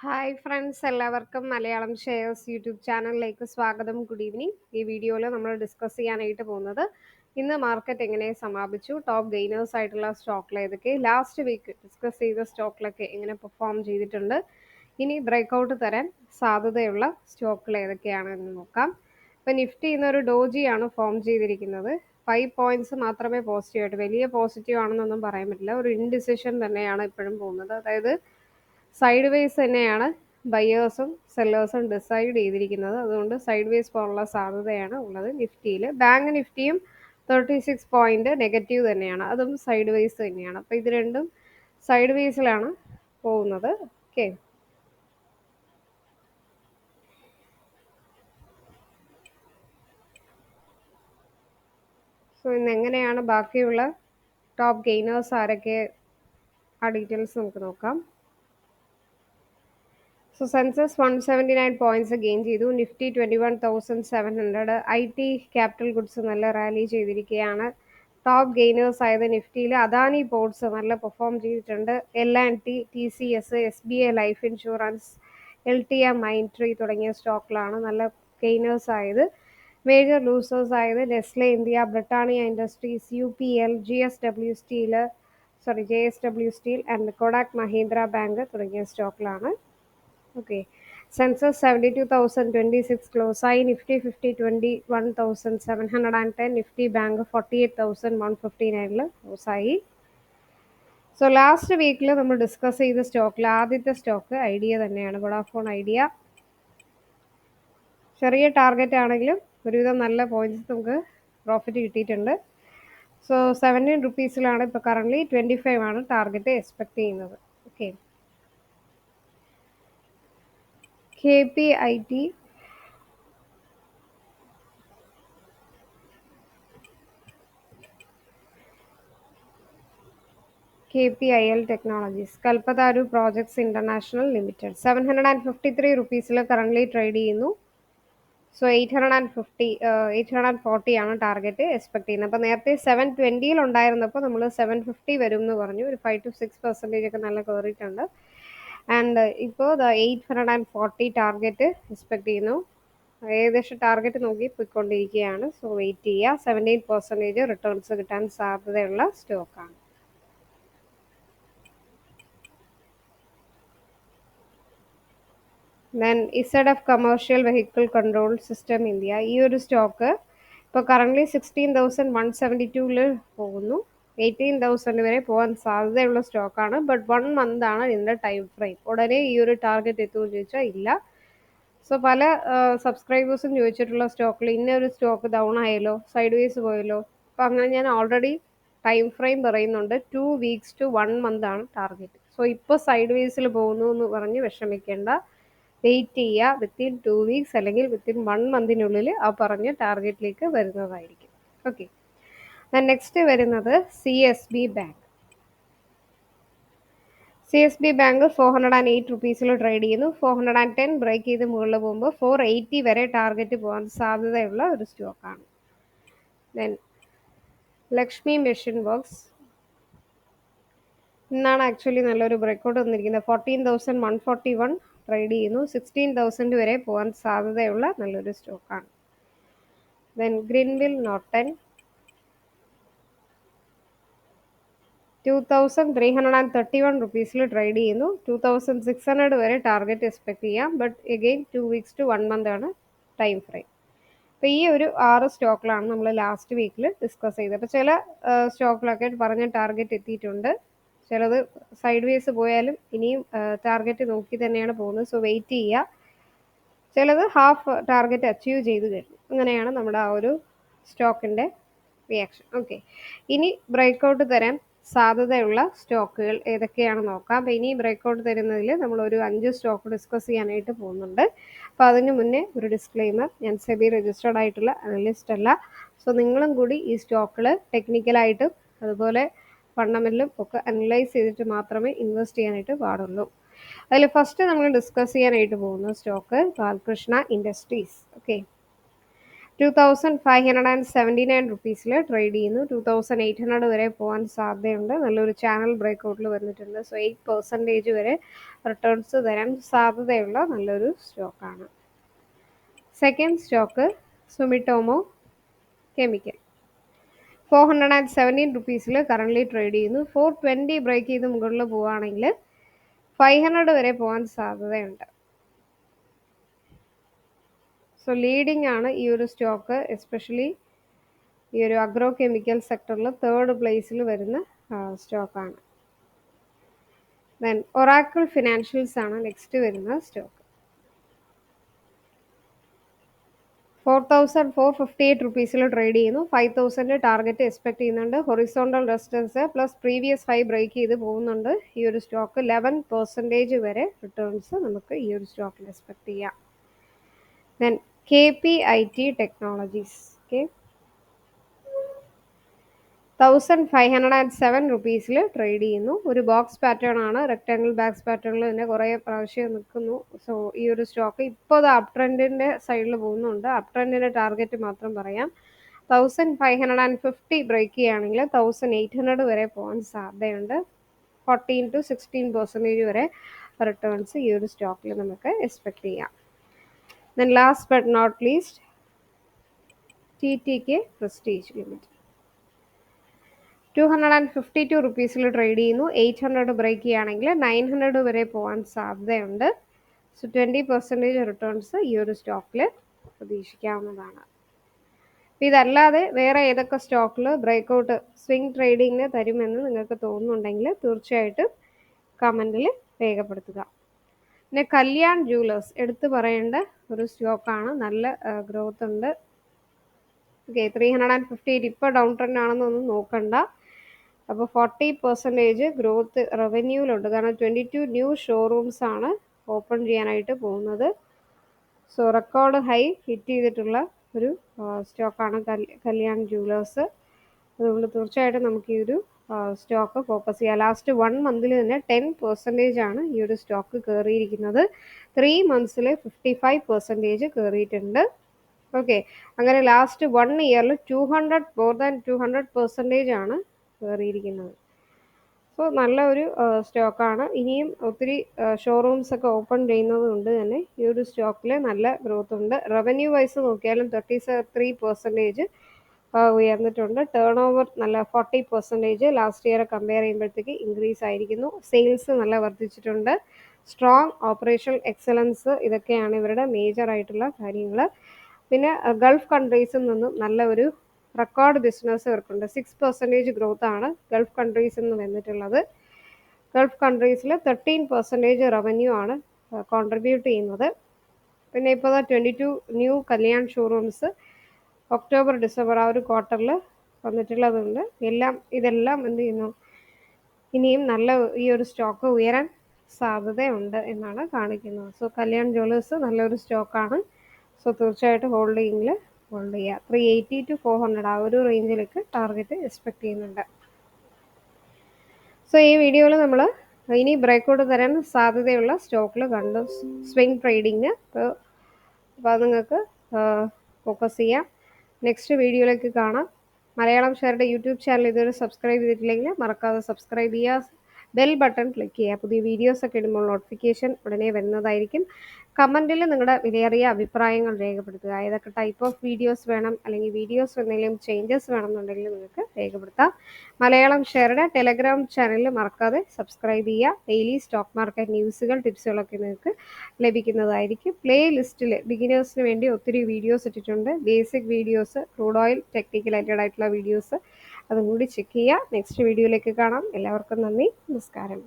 Hi friends, എല്ലാവർക്കും Malayalam shares YouTube ചാനലിലേക്ക് സ്വാഗതം. Good evening. ഈ വീഡിയോയിൽ നമ്മൾ ഡിസ്കസ് ചെയ്യാനായിട്ട് പോകുന്നത് ഇന്ന് മാർക്കറ്റ് എങ്ങനെ സമാപിച്ചു, ടോപ്പ് ഗെയിനേഴ്സ് ആയിട്ടുള്ള സ്റ്റോക്കിൽ ഏതൊക്കെ, ലാസ്റ്റ് വീക്ക് ഡിസ്കസ് ചെയ്ത സ്റ്റോക്കിലൊക്കെ എങ്ങനെ പെർഫോം ചെയ്തിട്ടുണ്ട്, ഇനി ബ്രേക്ക്ഔട്ട് തരാൻ സാധ്യതയുള്ള സ്റ്റോക്കുകൾ ഏതൊക്കെയാണെന്ന് നോക്കാം. ഇപ്പം നിഫ്റ്റി ഇന്നൊരു ഡോജിയാണ് ഫോം ചെയ്തിരിക്കുന്നത്. 5 പോയിന്റ്സ് മാത്രമേ പോസിറ്റീവ് ആയിട്ട്, വലിയ പോസിറ്റീവ് ആണെന്നൊന്നും പറയാൻ പറ്റില്ല. ഒരു ഇൻഡിസിഷൻ തന്നെയാണ് ഇപ്പോഴും പോകുന്നത്. അതായത് സൈഡ് വേസ് തന്നെയാണ് ബയേഴ്സും സെല്ലേഴ്സും ഡിസൈഡ് ചെയ്തിരിക്കുന്നത്. അതുകൊണ്ട് സൈഡ് വേസ് പോലുള്ള സാധ്യതയാണ് ഉള്ളത് നിഫ്റ്റിയിൽ. ബാങ്ക് നിഫ്റ്റിയും 36 പോയിന്റ് നെഗറ്റീവ് തന്നെയാണ്, അതും സൈഡ് വേസ് തന്നെയാണ്. അപ്പോൾ ഇത് രണ്ടും സൈഡ് വേസിലാണ് പോകുന്നത്. ഓക്കെ, സോ ഇന്ന് എങ്ങനെയാണ് ബാക്കിയുള്ള ടോപ്പ് ഗെയിനേഴ്സ് ആരൊക്കെ, ആ ഡീറ്റെയിൽസ് നമുക്ക് നോക്കാം. സോ സെൻസസ് 179 പോയിന്റ്സ് ഗെയിൻ ചെയ്തു. നിഫ്റ്റി 21,700. IT ക്യാപിറ്റൽ ഗുഡ്സ് നല്ല റാലി ചെയ്തിരിക്കുകയാണ്. ടോപ്പ് ഗെയിനേഴ്സ് ആയത് നിഫ്റ്റിയിൽ അദാനി പോർട്സ് നല്ല പെർഫോം ചെയ്തിട്ടുണ്ട്. L&T, TCS, SBI life insurance, LTI മൈൻട്രി തുടങ്ങിയ സ്റ്റോക്കിലാണ് നല്ല ഗെയിനേഴ്സ് ആയത്. മേജർ ലൂസേഴ്സ് ആയത് Nestle India, Britannia industries, UPL, JSW steel and Kodak Mahindra bank തുടങ്ങിയ സ്റ്റോക്കിലാണ്. ഓക്കെ, സെൻസസ് 72,026 ക്ലോസ് ആയി. നിഫ്റ്റി 50 21,710. നിഫ്റ്റി ബാങ്ക് 48,159 ക്ലോസ് ആയി. സോ ലാസ്റ്റ് വീക്കിൽ നമ്മൾ ഡിസ്കസ് ചെയ്ത സ്റ്റോക്കിൽ ആദ്യത്തെ സ്റ്റോക്ക് ഐഡിയ തന്നെയാണ്, വോഡാഫോൺ ഐഡിയ. ചെറിയ ടാർഗറ്റ് ആണെങ്കിലും ഒരുവിധം നല്ല പോയിന്റ്സ് നമുക്ക് പ്രോഫിറ്റ് കിട്ടിയിട്ടുണ്ട്. സോ 17 റുപ്പീസിലാണ് ഇപ്പോൾ കറൻ്റ്ലി. 25 ആണ് ടാർഗറ്റ് എക്സ്പെക്ട് ചെയ്യുന്നത്. Okay, KPIT KPIL technologies, Kalpataru projects international limited 753 റുപ്പീസിൽ കറൻ്റ്ലി ട്രേഡ് ചെയ്യുന്നു. സോ 840 ആണ് ടാർഗറ്റ് എക്സ്പെക്ട് ചെയ്യുന്നത്. അപ്പോൾ നേരത്തെ 720 ഉണ്ടായിരുന്നപ്പോൾ നമ്മൾ 750 വരും എന്ന് പറഞ്ഞു. ഒരു 5 to 6% ഒക്കെ നല്ല കയറിയിട്ടുണ്ട്. ആൻഡ് ഇപ്പോൾ 840 ടാർഗറ്റ് എക്സ്പെക്ട് ചെയ്യുന്നു. ഏകദേശം ടാർഗറ്റ് നോക്കി പോയിക്കൊണ്ടിരിക്കുകയാണ്. സോ വെയിറ്റ് ചെയ്യുക. 17% റിട്ടേൺസ് കിട്ടാൻ സാധ്യതയുള്ള സ്റ്റോക്കാണ്. Then ZF commercial vehicle control system India, ഈ ഒരു സ്റ്റോക്ക് ഇപ്പോൾ കറൻ്റ്ലി 16,172 പോകുന്നു. 18,000 വരെ പോകാൻ സാധ്യതയുള്ള സ്റ്റോക്കാണ്. ബട്ട് 1 മന്താണ് ഇതിൻ്റെ ടൈം ഫ്രെയിം. ഉടനെ ഈ ഒരു ടാർഗറ്റ് എത്തുമെന്ന് ചോദിച്ചാൽ ഇല്ല. സോ പല സബ്സ്ക്രൈബേഴ്സും ചോദിച്ചിട്ടുള്ള സ്റ്റോക്കിൽ ഇന്ന ഒരു സ്റ്റോക്ക് ഡൗൺ ആയല്ലോ, സൈഡ് വേസ് പോയല്ലോ. അപ്പോൾ അങ്ങനെ ഞാൻ ഓൾറെഡി ടൈം ഫ്രെയിം പറയുന്നുണ്ട്. 2 weeks to 1 month ആണ് ടാർഗറ്റ്. സോ ഇപ്പോൾ സൈഡ് വേസിൽ പോകുന്നു എന്ന് പറഞ്ഞ് വിഷമിക്കേണ്ട. വെയിറ്റ് ചെയ്യുക. വിത്തിൻ 2 weeks അല്ലെങ്കിൽ വിത്തിൻ 1 monthനുള്ളിൽ ആ പറഞ്ഞ ടാർഗറ്റിലേക്ക് വരുന്നതായിരിക്കും. ഓക്കെ, നെക്സ്റ്റ് വരുന്നത് CSB ബാങ്ക്. CSB ബാങ്ക് 408 റുപ്പീസിൽ ട്രേഡ് ചെയ്യുന്നു. 410 ബ്രേക്ക് ചെയ്ത് മുകളിൽ പോകുമ്പോൾ 480 വരെ ടാർഗറ്റ് പോകാൻ സാധ്യതയുള്ള ഒരു സ്റ്റോക്കാണ്. ദെൻ ലക്ഷ്മി മെഷീൻ വർക്ക്സ്, ഇന്നാണ് ആക്ച്വലി നല്ലൊരു ബ്രേക്ക്ഔട്ട് വന്നിരിക്കുന്നത്. 14,141 ട്രേഡ് ചെയ്യുന്നു. 16,000 വരെ പോകാൻ സാധ്യതയുള്ള നല്ലൊരു സ്റ്റോക്കാണ്. ദെൻ ഗ്രിൻവിൽ നോർട്ടൺ 2,331 റുപ്പീസിൽ ട്രേഡ് ചെയ്യുന്നു. 2,600 വരെ ടാർഗറ്റ് എക്സ്പെക്ട് ചെയ്യാം. But again 2 weeks to 1 month ആണ് ടൈം ഫ്രെയിം. അപ്പോൾ ഈ ഒരു 6 സ്റ്റോക്കിലാണ് നമ്മൾ ലാസ്റ്റ് വീക്കിൽ ഡിസ്കസ് ചെയ്തത്. അപ്പോൾ ചില സ്റ്റോക്കിലൊക്കെ പറഞ്ഞ ടാർഗറ്റ് എത്തിയിട്ടുണ്ട്. ചിലത് സൈഡ് വേസ് പോയാലും ഇനിയും ടാർഗറ്റ് നോക്കി തന്നെയാണ് പോകുന്നത്. സോ വെയിറ്റ് ചെയ്യുക. ചിലത് ഹാഫ് ടാർഗറ്റ് അച്ചീവ് ചെയ്ത് കഴിഞ്ഞു. അങ്ങനെയാണ് നമ്മുടെ ആ ഒരു സ്റ്റോക്കിൻ്റെ റിയാക്ഷൻ. ഓക്കെ, ഇനി ബ്രേക്ക്ഔട്ട് തരാൻ സാധ്യതയുള്ള സ്റ്റോക്കുകൾ ഏതൊക്കെയാണെന്ന് നോക്കാം. അപ്പോൾ ഇനി ബ്രേക്ക്ഔട്ട് തരുന്നതിൽ നമ്മളൊരു 5 സ്റ്റോക്ക് ഡിസ്കസ് ചെയ്യാനായിട്ട് പോകുന്നുണ്ട്. അപ്പോൾ അതിന് മുന്നേ ഒരു ഡിസ്ക്ലെയിമർ, ഞാൻ സെബി രജിസ്റ്റേർഡ് ആയിട്ടുള്ള അനലിസ്റ്റ് അല്ല. സോ നിങ്ങളും കൂടി ഈ സ്റ്റോക്കുകൾ ടെക്നിക്കലായിട്ടും അതുപോലെ ഫണ്ടമെന്റലും ഒക്കെ അനലൈസ് ചെയ്തിട്ട് മാത്രമേ ഇൻവെസ്റ്റ് ചെയ്യാനായിട്ട് പാടുള്ളൂ. അതിൽ ഫസ്റ്റ് നമ്മൾ ഡിസ്കസ് ചെയ്യാനായിട്ട് പോകുന്ന സ്റ്റോക്ക് ബാലകൃഷ്ണ ഇൻഡസ്ട്രീസ്. ഓക്കെ, 2579 റുപ്പീസിൽ ട്രേഡ് ചെയ്യുന്നു. 2800 വരെ പോകാൻ സാധ്യതയുണ്ട്. നല്ലൊരു ചാനൽ ബ്രേക്കൗട്ടിൽ വന്നിട്ടുണ്ട്. സോ 8% വരെ റിട്ടേൺസ് തരാൻ സാധ്യതയുള്ള നല്ലൊരു സ്റ്റോക്കാണ്. Second stock Sumitomo chemical. 417 റുപ്പീസിൽ കറൻ്റ്ലി ട്രേഡ് ചെയ്യുന്നു. 420 ബ്രേക്ക് ചെയ്ത് മുകളിൽ പോവുകയാണെങ്കിൽ 500 വരെ പോകാൻ സാധ്യതയുണ്ട്. സോ ലീഡിംഗ് ആണ് ഈ ഒരു സ്റ്റോക്ക്, എസ്പെഷ്യലി ഈ ഒരു അഗ്രോ കെമിക്കൽ സെക്ടറിൽ 3rd പ്ലേസിൽ വരുന്ന സ്റ്റോക്കാണ്. ദെൻ ഒറാക്കിൾ ഫിനാൻഷ്യൽസ് ആണ് നെക്സ്റ്റ് വരുന്ന സ്റ്റോക്ക്. 4458 റുപ്പീസിൽ ട്രേഡ് ചെയ്യുന്നു. 5000 ടാർഗറ്റ് എക്സ്പെക്ട് ചെയ്യുന്നുണ്ട്. Horizontal resistance plus previous high break ചെയ്ത് പോകുന്നുണ്ട് ഈ ഒരു സ്റ്റോക്ക്. 11% വരെ റിട്ടേൺസ് നമുക്ക് ഈ ഒരു സ്റ്റോക്കിൽ എക്സ്പെക്ട് ചെയ്യാം. Then KPIT technologies. ഓക്കെ, 1507 റുപ്പീസിൽ ട്രേഡ് ചെയ്യുന്നു. ഒരു ബോക്സ് പാറ്റേൺ ആണ്, റെക്ടാങ്കിൾ ബാക്സ് പാറ്റേണിൽ തന്നെ കുറേ പ്രാവശ്യം നിൽക്കുന്നു. സോ ഈ ഒരു സ്റ്റോക്ക് ഇപ്പോൾ അത് അപ് ട്രെൻഡിൻ്റെ സൈഡിൽ പോകുന്നുണ്ട്. അപ് ട്രെൻഡിൻ്റെ ടാർഗറ്റ് മാത്രം പറയാം. 1550 ബ്രേക്ക് ചെയ്യുകയാണെങ്കിൽ 1800 വരെ പോകാൻ സാധ്യതയുണ്ട്. 14 to 16% വരെ റിട്ടേൺസ് ഈ ഒരു സ്റ്റോക്കിൽ നമുക്ക് എക്സ്പെക്ട് ചെയ്യാം. Then last but not least TTK Prestige limited. 252 റുപ്പീസിൽ ട്രേഡ് ചെയ്യുന്നു. 800 ബ്രേക്ക് ചെയ്യുകയാണെങ്കിൽ 900 വരെ പോകാൻ സാധ്യതയുണ്ട്. സോ 20% റിട്ടേൺസ് ഈ ഒരു സ്റ്റോക്കിൽ പ്രതീക്ഷിക്കാവുന്നതാണ്. ഇതല്ലാതെ വേറെ ഏതൊക്കെ സ്റ്റോക്കിൽ ബ്രേക്കൗട്ട് സ്വിംഗ് ട്രേഡിങ്ങിന് തരുമെന്ന് നിങ്ങൾക്ക് തോന്നുന്നുണ്ടെങ്കിൽ തീർച്ചയായിട്ടും കമൻറ്റിൽ രേഖപ്പെടുത്തുക. പിന്നെ കല്യാൺ ജുവലേഴ്സ് എടുത്തു പറയേണ്ട ഒരു സ്റ്റോക്കാണ്. നല്ല ഗ്രോത്ത് ഉണ്ട്. ഓക്കെ, 358 ഇപ്പോൾ ഡൗൺ ട്രെൻഡ് ആണെന്നൊന്നും നോക്കണ്ട. അപ്പോൾ 40% ഗ്രോത്ത് റവന്യൂവിലുണ്ട്. കാരണം 22 ന്യൂ ഷോറൂംസ് ആണ് ഓപ്പൺ ചെയ്യാനായിട്ട് പോകുന്നത്. സോ റെക്കോർഡ് ഹൈ ഹിറ്റ് ചെയ്തിട്ടുള്ള ഒരു സ്റ്റോക്കാണ് കല്യാൺ ജുവലേഴ്സ്. അതുകൊണ്ട് തീർച്ചയായിട്ടും നമുക്ക് ഈ ഒരു സ്റ്റോക്ക് ഫോക്കസ് ചെയ്യാം. ലാസ്റ്റ് 1 മന്തിൽ തന്നെ 10% ആണ് ഈ ഒരു സ്റ്റോക്ക് കയറിയിരിക്കുന്നത്. 3 മന്ത്സിൽ 55% കയറിയിട്ടുണ്ട്. ഓക്കെ, അങ്ങനെ ലാസ്റ്റ് 1 ഇയറിൽ മോർ ദാൻ 200% ആണ് കയറിയിരിക്കുന്നത്. സോ നല്ല ഒരു സ്റ്റോക്കാണ്. ഇനിയും ഒത്തിരി ഷോറൂംസ് ഒക്കെ ഓപ്പൺ ചെയ്യുന്നത് കൊണ്ട് തന്നെ ഈ ഒരു സ്റ്റോക്കിൽ നല്ല ഗ്രോത്ത് ഉണ്ട്. റവന്യൂ വൈസ് നോക്കിയാലും 33% ഉയർന്നിട്ടുണ്ട്. ടേൺ ഓവർ നല്ല 40% ലാസ്റ്റ് ഇയർ കമ്പയർ ചെയ്യുമ്പോഴത്തേക്ക് ഇൻക്രീസ് ആയിരിക്കുന്നു. സെയിൽസ് നല്ല വർദ്ധിച്ചിട്ടുണ്ട്. സ്ട്രോങ് ഓപ്പറേഷണൽ എക്സലൻസ് ഇതൊക്കെയാണ് ഇവരുടെ മേജർ ആയിട്ടുള്ള കാര്യങ്ങൾ. പിന്നെ ഗൾഫ് കൺട്രീസിൽ നിന്നും നല്ല ഒരു റെക്കോർഡ് ബിസിനസ് ഇവർക്കുണ്ട്. 6% ഗ്രോത്ത് ആണ് ഗൾഫ് കൺട്രീസിൽ നിന്ന് വന്നിട്ടുള്ളത്. ഗൾഫ് കൺട്രീസിൽ 13% റവന്യൂ ആണ് കോൺട്രിബ്യൂട്ട് ചെയ്യുന്നത്. പിന്നെ ഇപ്പോൾ 22 new Kalyan showrooms October December ആ ഒരു ക്വാർട്ടറിൽ വന്നിട്ടുള്ളതുണ്ട്. ഇതെല്ലാം എന്ത് ചെയ്യുന്നു, ഇനിയും നല്ല ഈ ഒരു സ്റ്റോക്ക് ഉയരാൻ സാധ്യതയുണ്ട് എന്നാണ് കാണിക്കുന്നത്. സോ കല്യാൺ ജ്വല്ലേഴ്സ് നല്ലൊരു സ്റ്റോക്കാണ്. സോ തീർച്ചയായിട്ടും ഹോൾഡ് ചെയ്യുക. 380 to 400 ആ ഒരു റേഞ്ചിലേക്ക് ടാർഗറ്റ് എക്സ്പെക്ട് ചെയ്യുന്നുണ്ട്. സോ ഈ വീഡിയോയിൽ നമ്മൾ ഇനി ബ്രേക്കൗട്ട് തരാൻ സാധ്യതയുള്ള സ്റ്റോക്കിൽ കണ്ടു സ്വിംഗ് ട്രേഡിങ്. അപ്പോൾ അത് നിങ്ങൾക്ക് ഫോക്കസ് ചെയ്യാം. നെക്സ്റ്റ് വീഡിയോയിലേക്ക് കാണാം. മലയാളം ഷെയറുടെ യൂട്യൂബ് ചാനൽ ഇതുവരെ സബ്സ്ക്രൈബ് ചെയ്തിട്ടില്ലെങ്കിൽ മറക്കാതെ സബ്സ്ക്രൈബ് ചെയ്യുക. ബെൽ ബട്ടൺ ക്ലിക്ക് ചെയ്യുക. പുതിയ വീഡിയോസ് ഒക്കെ ഇടുമ്പോൾ നോട്ടിഫിക്കേഷൻ ഉടനെ വരുന്നതായിരിക്കും. കമൻറ്റിൽ നിങ്ങളുടെ വിലയേറിയ അഭിപ്രായങ്ങൾ രേഖപ്പെടുത്തുക. ഏതൊക്കെ ടൈപ്പ് ഓഫ് വീഡിയോസ് വേണം, അല്ലെങ്കിൽ വീഡിയോസ് എന്തെങ്കിലും ചേഞ്ചസ് വേണമെന്നുണ്ടെങ്കിൽ നിങ്ങൾക്ക് രേഖപ്പെടുത്താം. മലയാളം ഷെയറുടെ ടെലഗ്രാം ചാനൽ മറക്കാതെ സബ്സ്ക്രൈബ് ചെയ്യുക. ഡെയിലി സ്റ്റോക്ക് മാർക്കറ്റ് ന്യൂസുകൾ, ടിപ്സുകളൊക്കെ നിങ്ങൾക്ക് ലഭിക്കുന്നതായിരിക്കും. പ്ലേ ലിസ്റ്റിൽ ബിഗിനേഴ്സിന് വേണ്ടി ഒത്തിരി വീഡിയോസ് ഇട്ടിട്ടുണ്ട്. Basic videos, crude oil technical related ആയിട്ടുള്ള വീഡിയോസ്, അതും കൂടി ചെക്ക് ചെയ്യുക. നെക്സ്റ്റ് വീഡിയോയിലേക്ക് കാണാം. എല്ലാവർക്കും നന്ദി, നമസ്കാരം.